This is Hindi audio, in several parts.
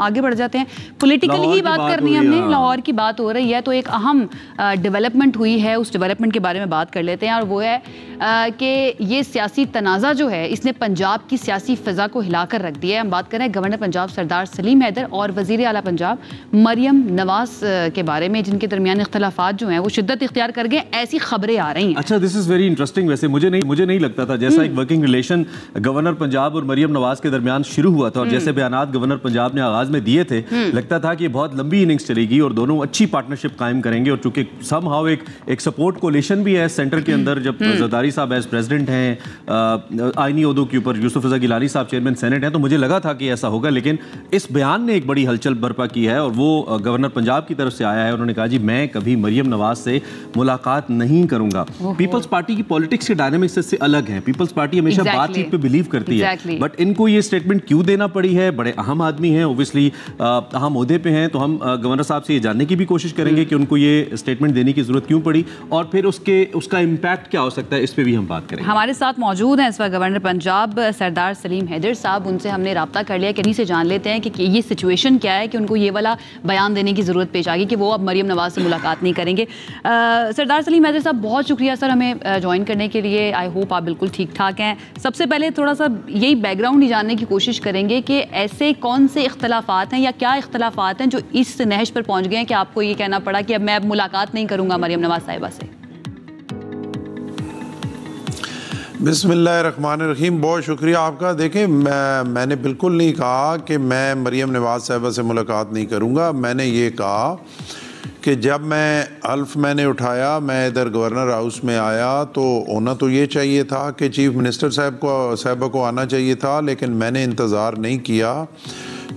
आगे बढ़ जाते हैं। पॉलिटिकल ही बात करनी है हमने, लाहौर की बात हो रही है तो एक अहम डेवलपमेंट हुई है, उस डेवलपमेंट के बारे में बात कर लेते हैं। और वो है कि ये सियासी तनाज़ा जो है इसने पंजाब की सियासी फ़िज़ा को हिलाकर रख दिया है। हम बात कर रहे हैं गवर्नर पंजाब सरदार सलीम हैदर और वज़ीर आला पंजाब मरियम नवाज के बारे में, जिनके दरमियान इख्तलाफात जो हैं वो शिद्दत इख्तियार कर गए, ऐसी खबरें आ रही हैं। अच्छा, दिस इज़ वेरी इंटरेस्टिंग। वैसे मुझे नहीं लगता था, जैसा एक वर्किंग रिलेशन गवर्नर पंजाब और मरियम नवाज के दरमियान शुरू हुआ था और जैसे बयानात गवर्नर पंजाब ने आगाज में दिए थे, लगता था कि बहुत लंबी इनिंग्स चलेगी और दोनों अच्छी पार्टनरशिप कायम करेंगे। और चूंकि समहाउ एक सपोर्ट कोलिशन भी है सेंटर के अंदर, जब जरदारी साहब एज प्रेसिडेंट हैं, आईनी ओहदों के ऊपर यूसुफ रज़ा गिलानी साहब चेयरमैन सेनेट हैं, तो मुझे लगा था कि ऐसा होगा। लेकिन इस बयान ने एक बड़ी हलचल बर्पा की है और वो गवर्नर पंजाब की तरफ से आया है। उन्होंने कहा जी मैं कभी मरियम नवाज से मुलाकात नहीं करूंगा। पीपल्स पार्टी की पॉलिटिक्स के डायनामिक्स इससे अलग है। पीपल्स पार्टी हमेशा बातचीत पे बिलीव करती है, बट इनको ये स्टेटमेंट क्यों देना पड़ी है? बड़े अहम आदमी हैं, ओब्वियसली अहम ओहदे पे हैं, तो हम गवर्नर साहब से ये जानने की भी कोशिश करेंगे कि उनको ये स्टेटमेंट देने की जरूरत क्यों पड़ी और फिर उसका इम्पैक्ट क्या हो सकता है, इस पे भी हम बात करेंगे। हमारे साथ मौजूद हैं इस वक्त गवर्नर पंजाब सरदार सलीम हैदर साहब। उनसे हमने रब्ता कर लिया, किन्हीं से जान लेते हैं कि ये सिचुएशन क्या है कि उनको ये वाला बयान देने की ज़रूरत पेश आ गई कि वो अब मरियम नवाज से मुलाकात नहीं करेंगे। सरदार सलीम हैदर साहब, बहुत शुक्रिया सर हमें ज्वाइन करने के लिए। आई होप आप बिल्कुल ठीक ठाक हैं। सबसे पहले थोड़ा सा यही बैकग्राउंड ही जानने की कोशिश करेंगे कि ऐसे कौन से इख्तलाफात हैं या क्या इख्तलाफात हैं जो इस नहज पर पहुँच गए हैं कि आपको ये कहना पड़ा कि अब मैं मुलाकात नहीं करूँगा मरियम नवाज साहिबा से। बिस्मिल्लाहिर्रहमानिर्रहीम, बहुत शुक्रिया आपका। देखें, मैंने बिल्कुल नहीं कहा कि मैं मरियम नवाज साहिबा से मुलाकात नहीं करूँगा। मैंने ये कहा कि जब मैंने उठाया, मैं इधर गवर्नर हाउस में आया तो होना तो ये चाहिए था कि चीफ़ मिनिस्टर साहिबा को आना चाहिए था, लेकिन मैंने इंतज़ार नहीं किया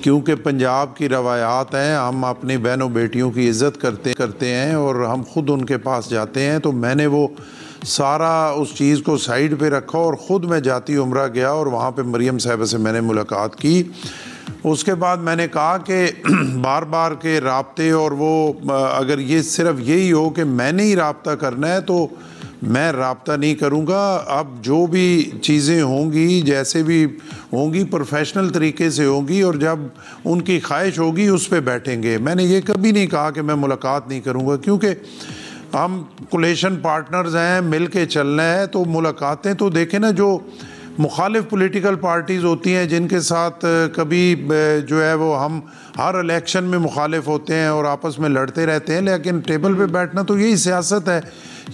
क्योंकि पंजाब की रवायात हैं, हम अपनी बहनों बेटियों की इज़्ज़त करते हैं और हम ख़ुद उनके पास जाते हैं। तो मैंने वो सारा उस चीज़ को साइड पे रखा और ख़ुद मैं जाती उम्रा गया और वहाँ पे मरियम साहिबा से मैंने मुलाकात की। उसके बाद मैंने कहा कि बार बार के राब्ते और वो अगर ये सिर्फ यही हो कि मैंने ही राब्ता करना है तो मैं राब्ता नहीं करूँगा। अब जो भी चीज़ें होंगी, जैसे भी होंगी, प्रोफेशनल तरीके से होंगी और जब उनकी ख्वाहिश होगी उस पर बैठेंगे। मैंने ये कभी नहीं कहा कि मैं मुलाकात नहीं करूँगा, क्योंकि हम कोलिशन पार्टनर्स हैं, मिल के चलना है। तो मुलाकातें तो देखें ना, जो मुखालिफ पॉलिटिकल पार्टीज़ होती हैं जिनके साथ कभी जो है वो हम हर इलेक्शन में मुखालिफ होते हैं और आपस में लड़ते रहते हैं, लेकिन टेबल पे बैठना तो यही सियासत है,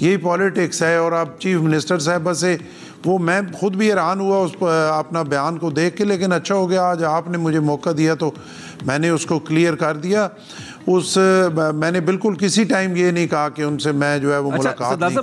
यही पॉलिटिक्स है। और अब चीफ मिनिस्टर साहब से वो मैं ख़ुद भी हैरान हुआ उस अपना बयान को देख के, लेकिन अच्छा हो गया आज आपने मुझे मौका दिया तो मैंने उसको क्लियर कर दिया। मैंने बिल्कुल किसी टाइम ये नहीं कहा कि उनसे मैं जो है वो मुलाकात नहीं